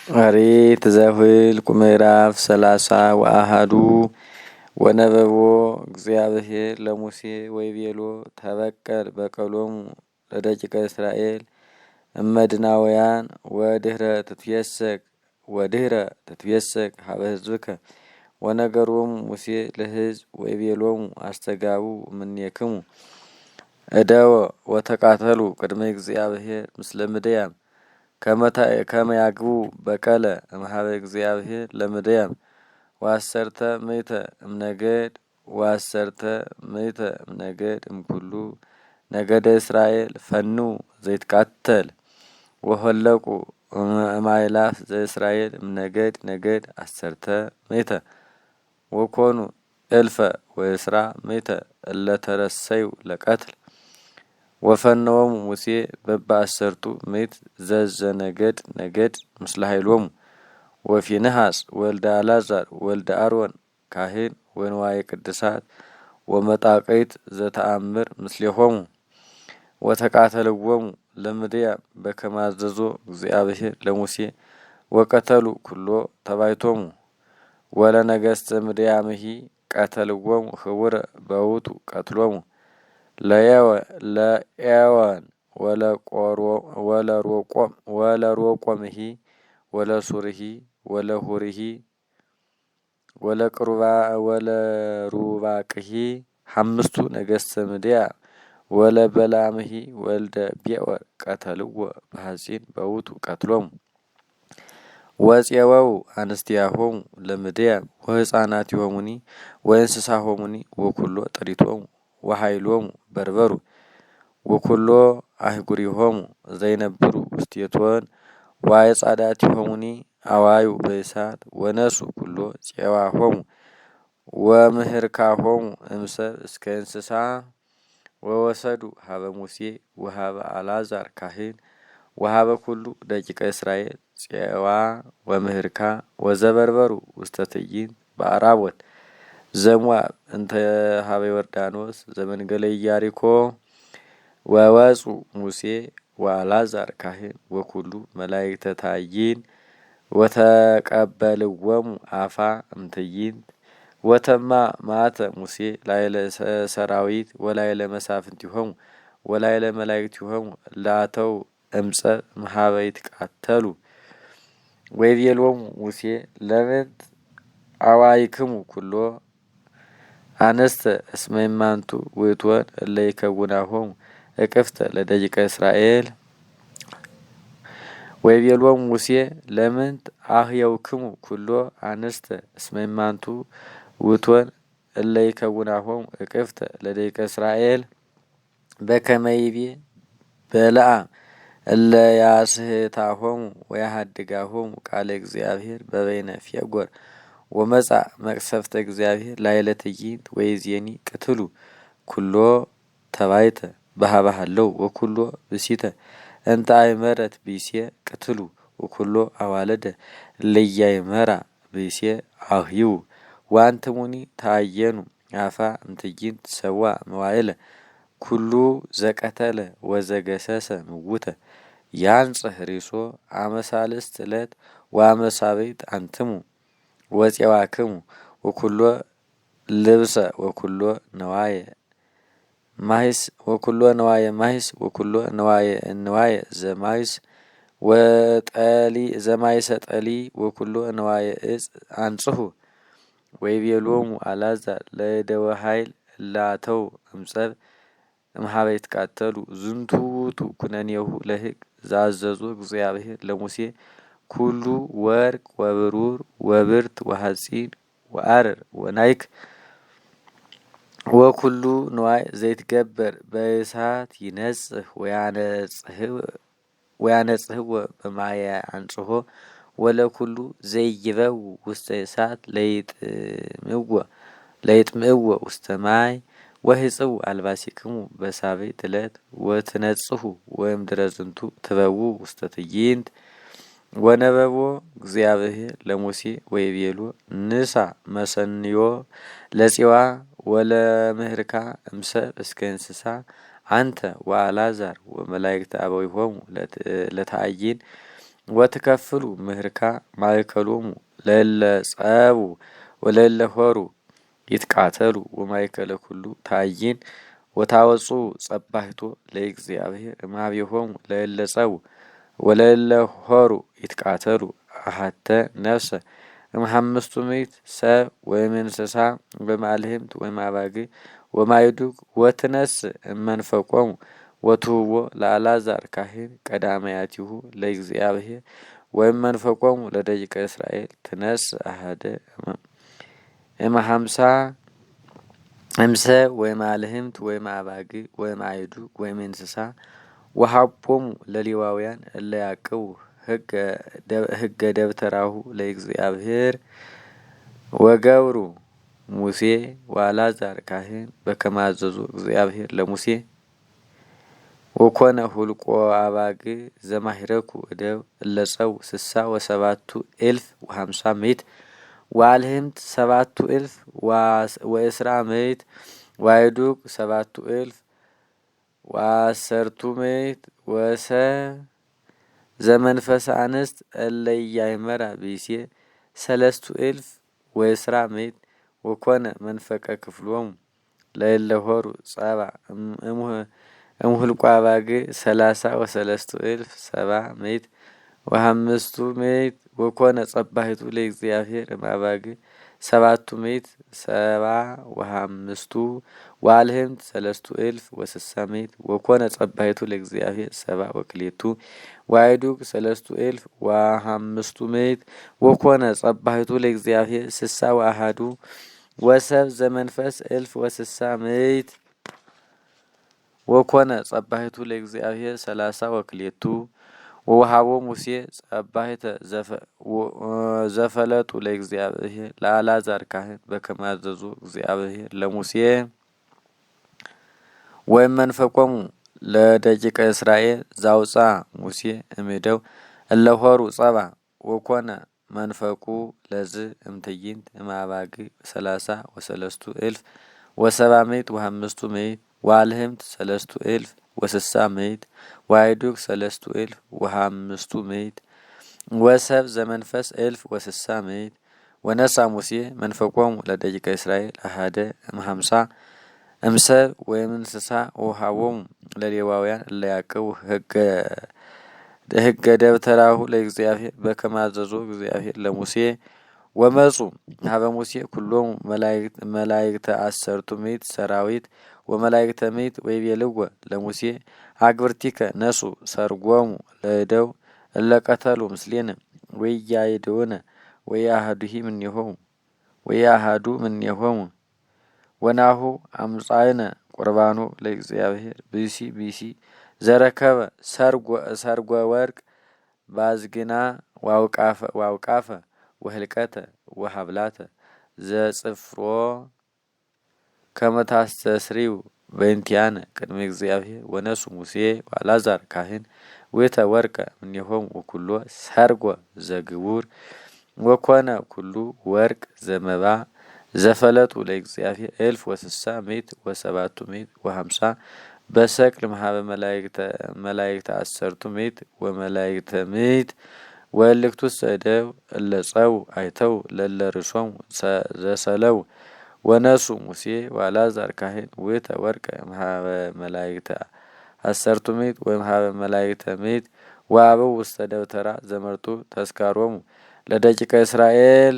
ኦሪት ዘኍልቍ ምዕራፍ 30 ወነበቦ እግዚአብሔር ለሙሴ ወይቤሎ ተበቀል በቀሎሙ ለደቂቀ እስራኤል እመድናውያን ወድህረ ትትፌሰክ ሀበ ሕዝብከ ወነገሮሙ ሙሴ ለሕዝብ ወይቤሎሙ አስተጋቡ እምኔክሙ እደወ ወተቃተሉ ቅድመ እግዚአብሔር ምስለ ምድያም ከመ ያግቡ በቀለ እምኀበ እግዚአብሔር ለምድያም ወአሰርተ ምእተ እምነገድ እምኩሉ ነገደ እስራኤል ፈኑ ዘይትቃተል ወሆለቁ እማእላፍ ዘእስራኤል እምነገድ አሰርተ ምእተ ወኮኑ እልፈ ወእስራ ምእተ እለ ተረሰዩ ለቀትል ወፈነዎሙ ሙሴ በበአሰርቱ ምእት ዘዘነገድ ምስለ ኃይሎሙ ወፊንሐስ ወልደ አልዓዛር ወልደ አሮን ካህን ወንዋየ ቅድሳት ወመጣቅይት ዘተአምር ምስሌሆሙ ወተቃተልዎሙ ለምድያም በከመ አዘዞ እግዚአብሔር ለሙሴ ወቀተሉ ኩሎ ተባይቶሙ ወለነገሥተ ምድያምሂ ቀተልዎሙ ህቡረ በውእቱ ቀትሎሙ ለኤወን ወለሮቆምሂ ወለሱርሂ ወለሁርሂ ወለሩባቅሂ ሐምስቱ ነገሥተ ምድያም ወለበላምሂ ወልደ ቤኦር ቀተልዎ በሐጺን በውእቱ ቀትሎሙ ወፄወው አንስቲያሆሙ ለምድያም ወሕፃናቲሆሙኒ ወእንስሳሆሙኒ ወኩሎ ጥሪቶሙ ወኃይሎሙ በርበሩ ወኩሎ አህጉሪሆሙ ዘይነብሩ ውስቴቶን ወአዕጻዳቲሆሙኒ አዋዩ በእሳት ወነሱ ኩሎ ፄዋሆሙ ወምህርካሆሙ እምሰብ እስከ እንስሳ ወወሰዱ ሀበ ሙሴ ወሀበ አልዓዛር ካህን ወሀበ ኩሉ ደቂቀ እስራኤል ፄዋ ወምህርካ ወዘበርበሩ ውስተ ትዕይንት በአራቦት ዘሞአብ እንተ ሀበ ዮርዳኖስ ዘመንገለ ኢያሪኮ ወወፁ ሙሴ ወአልዓዛር ካህን ወኩሉ መላእክተ ታይን ወተቀበልዎሙ አፋ እምትዕይንት ወተማ ማተ ሙሴ ላዕለ ሰራዊት ወላዕለ መሳፍንቲሆሙ ወላዕለ መላእክቲሆሙ ላተው እምጸብ እምኀበ ይትቃተሉ ወይቤሎሙ ሙሴ ለምንት አዋይክሙ ኩሎ አንስተ እስመ እማንቱ ውእቶን እለ ይከውናሆሙ እቅፍተ ለደቂቀ እስራኤል ወይቤሎሙ ሙሴ ለምንት አህየውክሙ ኩሎ አንስተ እስመ እማንቱ ውእቶን እለ ይከውናሆሙ እቅፍተ ለደቂቀ እስራኤል በከመ ይቤ በለዓም እለ ያስሕታሆሙ ወያሃድጋሆሙ ቃለ እግዚአብሔር በበይነ ፌጎር ወመጻእ መቅሰፍተ እግዚአብሔር ላዕለ ትዕይንት ወይዜኒ ቅትሉ ኩሎ ተባይተ በኀበ ሀለው ወኩሎ ብእሲተ እንተ አእመረት ብእሴ ቅትሉ ወኩሎ አዋልደ እለ ኢያእመራ ብእሴ አህይዉ ወአንትሙኒ ተአየኑ አፋ እምትዕይንት ሰዋዕ መዋዕለ ኩሉ ዘቀተለ ወዘገሰሰ ምውተ ያንጽሕ ርእሶ አመ ሣልስት ዕለት ወአመ ሳብዕት አንትሙ ወፄዋክሙ ወኩሎ ልብሰ ወኩሎ ነዋየ ማሂስ ወኩሎ ነዋየ ዘማይስ ወጠሊ ዘማይሰ ጠሊ ወኩሎ ነዋየ እጽ አንጽሑ ወይቤሎሙ አልዓዛር ለእደወ ኃይል እላተው እምጸብ እምኀበ ይትቃተሉ ዝንቱ ውእቱ ኩነኔሁ ለሕግ ዘአዘዞ እግዚአብሔር ለሙሴ ኩሉ ወርቅ ወብሩር ወብርት ወሐጺን ወአረር ወናይክ ወኩሉ ንዋይ ዘይትገበር በእሳት ይነጽሕ ወያነጽሕዎ በማየ አንጽሖ ወለኩሉ ዘይበው ውስተ እሳት ለይጥምዕዎ ውስተ ማይ ወሕጽው አልባሲክሙ በሳብዕት ዕለት ወትነጽሑ ወእምድረ ዝንቱ ትበውዑ ውስተ ትዕይንት ወነበቦ እግዚአብሔር ለሙሴ ወይቤሎ ንሣ መሰንዮ ለፄዋ ወለምህርካ እምሰብ እስከ እንስሳ አንተ ወአልዓዛር ወመላእክተ አበዊሆሙ ለተአይን ወትከፍሉ ምህርካ ማእከሎሙ ለእለ ጸቡ ወለእለ ሆሩ ይትቃተሉ ወማእከለ ኩሉ ታይን ወታወጹ ጸባህቶ ለእግዚአብሔር እምኀቤሆሙ ለእለ ጸቡ ወለእለ ሆሩ ይትቃተሉ አሐተ ነፍሰ እምሐምስቱ ምዕት ሰብ ወይም እንስሳ በማልህምት ወይም አባግዕ ወማይዱግ ወትነስ እመንፈቆሙ ወትሁቦ ለአልዓዛር ካህን ቀዳማያቲሁ ለእግዚአብሔር ወይም መንፈቆሙ ለደቂቀ እስራኤል ትነስ አሐደ እምሐምሳ እምሰብ ወይም አልህምት ወይም አባግዕ ወይም አይዱግ ወይም እንስሳ ወሀቦሙ ለሌዋውያን እለ ያዕቅቡ ሕገ ደብተራሁ ለእግዚአብሔር ወገብሩ ሙሴ ወአልዓዛር ካህን በከመ አዘዞ እግዚአብሔር ለሙሴ ወኮነ ሁልቆ አባግዕ ዘማሂረኩ እደው እለ ጸው ስሳ ወሰባቱ እልፍ ወሀምሳ ምዕት ወአልህምት ሰባቱ እልፍ ወእስራ ምዕት ወአይዱግ ሰባቱ እልፍ ወአሰርቱ ምዕት ወሰብ ዘመንፈሰ አንስት እለ ኢያእመራ ብእሴ ሰለስቱ እልፍ ወእስራ ምዕት ወኮነ መንፈቀ ክፍሎሙ ለእለ ሆሩ ጸባ እምሁልቆ አባግዕ ሰላሳ ወሰለስቱ እልፍ ሰባ ምዕት ወሀምስቱ ምዕት ወኮነ ጸባሂቱ ለእግዚአብሔር እምአባግዕ ሰባቱ ምዕት ሰባ ወሀምስቱ ወአልህምት ሰለስቱ እልፍ ወስሳ ምዕት ወኮነ ጸባሂቱ ለእግዚአብሔር ሰባ ወክልኤቱ ወአይዱግ ሰለስቱ እልፍ ወሀምስቱ ምዕት ወኮነ ጸባሂቱ ለእግዚአብሔር ስሳ ወአሐዱ ወሰብ ዘመንፈስ እልፍ ወስሳ ምዕት ወኮነ ጸባሂቱ ለእግዚአብሔር ሰላሳ ወክልኤቱ ወወሃቦ ሙሴ ጸባሂተ ዘፈለጡ ለእግዚአብሔር ለአልዓዛር ካህን በከመ አዘዞ እግዚአብሔር ለሙሴ ወይም መንፈቆሙ ለደቂቀ እስራኤል ዛውፃ ሙሴ እምእደው እለ ሆሩ ጸባ ወኮነ መንፈቁ ለዝ እምትዕይንት እምአባግዕ ሰላሳ ወሰለስቱ እልፍ ወሰባ ምዕት ወሀምስቱ ምዕት ወአልህምት ሰለስቱ እልፍ ወስሳ ምዕት ወአይዱግ ሰለስቱ እልፍ ወሀምስቱ ምዕት ወሰብ ዘመንፈስ እልፍ ወስሳ ምዕት ወነሳ ሙሴ መንፈቆሙ ለደቂቀ እስራኤል አሐደ እምሐምሳ እምሰብ ወይም እንስሳ ወወሃቦሙ ለሌዋውያን እለ ያዕቅቡ ሕገ ደብተራሁ ለእግዚአብሔር በከመ አዘዞ እግዚአብሔር ለሙሴ ወመጹ ሀበ ሙሴ ኩሎሙ መላእክተ አሰርቱ ምዕት ሰራዊት ወመላእክተ ምዕት ወይቤልዎ ለሙሴ አግብርቲከ ነሱ ሰርጎሙ ለእደው እለ ቀተሉ ምስሌነ ወኢያእድኡነ ወኢያሐዱ እምኔሆሙ ወናሁ አምጻእነ ቁርባኖ ለእግዚአብሔር ብእሲ ዘረከበ ሰርጎ ወርቅ ባዝግና ዋውቃፈ ወህልቀተ ወሀብላተ ዘጽፍሮ ከመ ታስተስሪው በእንቲአነ ቅድመ እግዚአብሔር ወነሱ ሙሴ ወአልዓዛር ካህን ውእተ ወርቀ እምኔሆሙ ወኩሎ ሰርጎ ዘግቡር ወኮነ ኩሉ ወርቅ ዘመባ ዘፈለጡ ለእግዚአብሔር እልፍ ወስሳ ምዕት ወሰባቱ ምዕት ወሀምሳ በሰቅል መሀበ መላእክተ አሰርቱ ምዕት ወመላእክተ ምዕት ወእልክቱሰ እደው እለ ጸው አይተው ለእለ ርእሶሙ ዘሰለው ወነሱ ሙሴ ወአልዓዛር ካህን ውእተ ወርቀ እምኀበ መላእክተ አሰርቱ ምዕት ወእምኀበ መላእክተ ምዕት ወአበው ውስተ ደብተራ ዘመርጡ ተስካሮሙ ለደቂቀ እስራኤል